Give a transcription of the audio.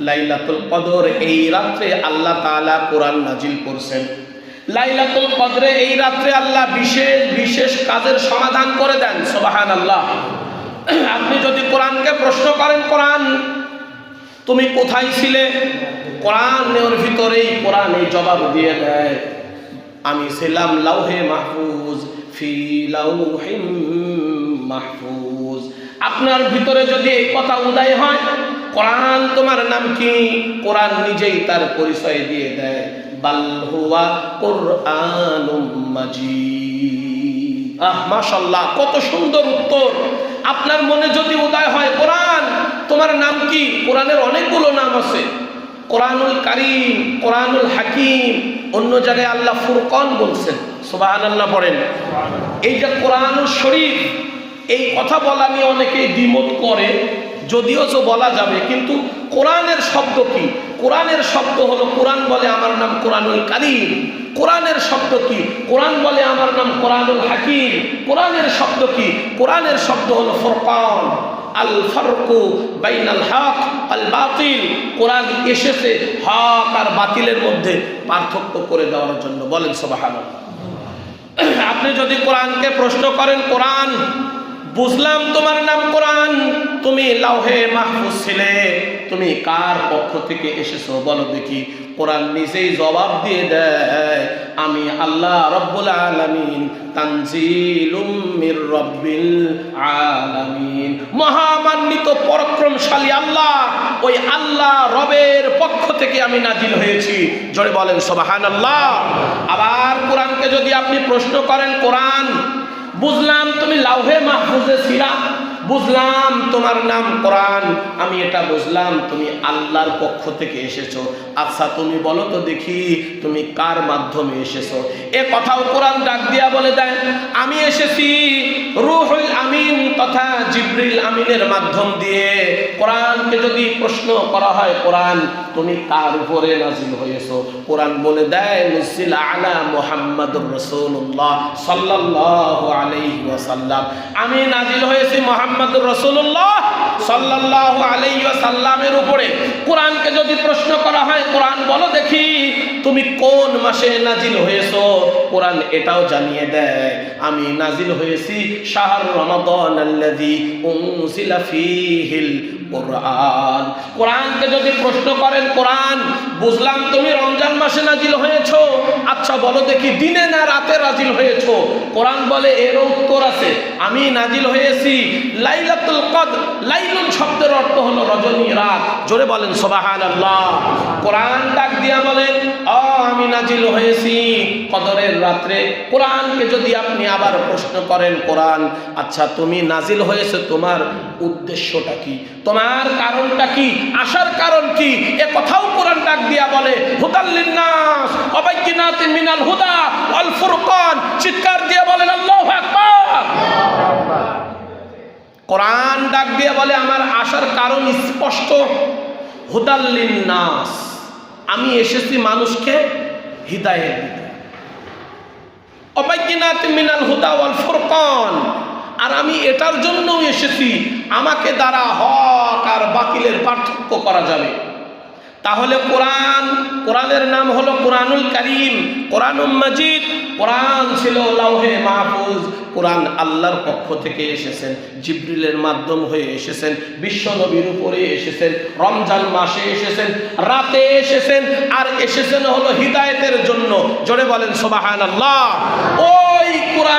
লাইলাতুল কদর, এই রাত্রে আল্লাহ তাআলা কোরআন নাজিল করছেন। লাইলাতুল কদরে এই রাত্রে আল্লাহ বিশেষ বিশেষ কাজের সমাধান করে দেন। সুবহানাল্লাহ। আপনি যদি কোরআনকে প্রশ্ন করেন, কোরআন তুমি কোথায় ছিলে, কোরআনের ভিতরেই কোরআন এই জবাব দিয়ে দেয়, আমি ছিলাম লাউহে মাহফুজ, ফি লাউহিম মাহফুজ। আপনার ভিতরে যদি এই কথা উদয় হয়, কোরআন তোমার নাম কি, কোরআন নিজেই তার পরিচয় দিয়ে দেয়, বাল হুয়া কুরআনুম মাজিদ। মাশাআল্লাহ, কত সুন্দর উত্তর। আপনার মনে যদি উদয় হয় কোরআন তোমার নাম কি, কোরআনের অনেকগুলো নাম আছে, কোরআনুল কারীম, কোরআনুল হাকিম, অন্য জায়গায় আল্লাহ ফুরকান বলছেন। সুবহানাল্লাহ পড়েন। এই যে কোরআনুল শরীফ, এই কথা বলা নিয়ে অনেকেই দ্বিমত করে, যদিও তো বলা যাবে, কিন্তু কোরআনের শব্দ কি? কোরআনের শব্দ হলো, কোরআন বলে আমার নাম কোরআনুল কারীম। কোরআনের শব্দ কি? কোরআন বলে আমার নাম কোরআনুল হাকিম। কোরআনের শব্দ কি? কোরআনের শব্দ হলো ফুরকান, আল ফারকু বাইনাল হক আল বাতিল। কোরআন এসেছে হক আর বাতিলের মধ্যে পার্থক্য করে দেওয়ার জন্য। বলেন সুবহানাল্লাহ। আপনি যদি কোরআনকে প্রশ্ন করেন, কোরআন বুঝলাম তোমার নাম কোরআন, তুমি লাউহে মাহফুজ ছিলে, তুমি কার পক্ষ থেকে এসেছো বলো দেখি। কোরআন নিজেই জবাব দিয়ে দেয়, আমি আল্লাহ রব্বুল আলামিন, তানজিলুম মির রব্বিল আলামিন। মহামান্বিত পরাক্রমশালী আল্লাহ, ওই আল্লাহ রবের পক্ষ থেকে আমি নাজিল হয়েছি। জোরে বলেন সুবহানাল্লাহ। আবার কোরআনকে যদি আপনি প্রশ্ন করেন, কোরআন বুঝলাম তুমি লাউহে মাহফুজে ছিলা, বুঝলাম তোমার নাম কোরআন, আমি এটা বুঝলাম তুমি আল্লাহর পক্ষ থেকে এসেছো। আচ্ছা তুমি বলো তো দেখি, তুমি কার মাধ্যমে এসেছো? এ কথাও কোরআন ডাক দিয়া বলে দেয়, আমি এসেছি রূহুল আমিন তথা জিবরিল আমিনের মাধ্যম দিয়ে। কোরআনকে যদি প্রশ্ন করা হয়, কোরআন তুমি কার উপরে নাজিল হয়েছো? কোরআন বলে দেয়, নুজিলা আলা মুহাম্মাদুর রাসূলুল্লাহ সাল্লাল্লাহু আলাইহি ওয়াসাল্লাম। আমি নাজিল হয়েছি মুহাম্মাদুর রাসূলুল্লাহ সাল্লাল্লাহু আলাইহি ওয়াসাল্লামের উপরে। কোরআনকে যদি প্রশ্ন করা হয়, কোরআন বলো দেখি তুমি কোন মাসে নাজিল হয়েছো? কোরআন এটাও জানিয়ে দেয়, আমি নাজিল হয়েছি শাহর রমাদান আল্লাযী উনজিলা ফীহিল কোরআন। কোরআনকে যদি প্রশ্ন করেন, কোরআন বুঝলাম তুমি রমজান মাসে নাজিল হয়েছো, আচ্ছা বলো দেখি দিনে না রাতে নাজিল হয়েছো? কোরআন বলে এর উত্তর আছে, আমি নাজিল হয়েছি লাইলাতুল কদর। লাইলুন শব্দের অর্থ হলো রজনী, রাত। জোরে বলেন সুবহানাল্লাহ। কোরআন ডাক দিয়া বলেন, আমি নাজিল হয়েছি কদরের রাত্রে। কোরআনকে যদি আপনি আবার প্রশ্ন করেন, কোরআন আচ্ছা তুমি নাজিল হয়েছে তোমার উদ্দেশ্যটা কি, তোমার কারণটা কি, আসার কারণ কি? এ কথাও কোরআন ডাক দিয়া বলে, হুদাল লিন্নাস ওয়া বাইয়িনাতিন মিনাল হুদা ওয়াল ফুরকান। চিৎকার দিয়ে বলেন আল্লাহু আকবার। কোরআন ডাক দিয়ে বলে আমার আসার কারণ স্পষ্ট, হুদাল লিন্নাস, আমি এসেছি মানুষকে হিদায়াত দিতে। ওয়া বাইয়িনাতিন মিনাল হুদা ওয়াল ফুরকান, আর আমি এটার জন্যও এসেছি আমাকে দ্বারা হক আর বাতিলের পার্থক্য করা যাবে। তাহলে কোরআন, কোরআনের নাম হলো কোরআনুল কারীম, কোরআনুল মাজিদ। কোরআন ছিল লাউহে মাহফুজ। কোরআন আল্লাহর পক্ষ থেকে এসেছেন, জিবরিলের মাধ্যম হয়ে এসেছেন, বিশ্ব নবীর উপরে এসেছেন, রমজান মাসে এসেছেন, রাতে এসেছেন, আর এসেছেন হলো হিদায়াতের জন্য। জোরে বলেন সুবহানাল্লাহ। ওই কোরআন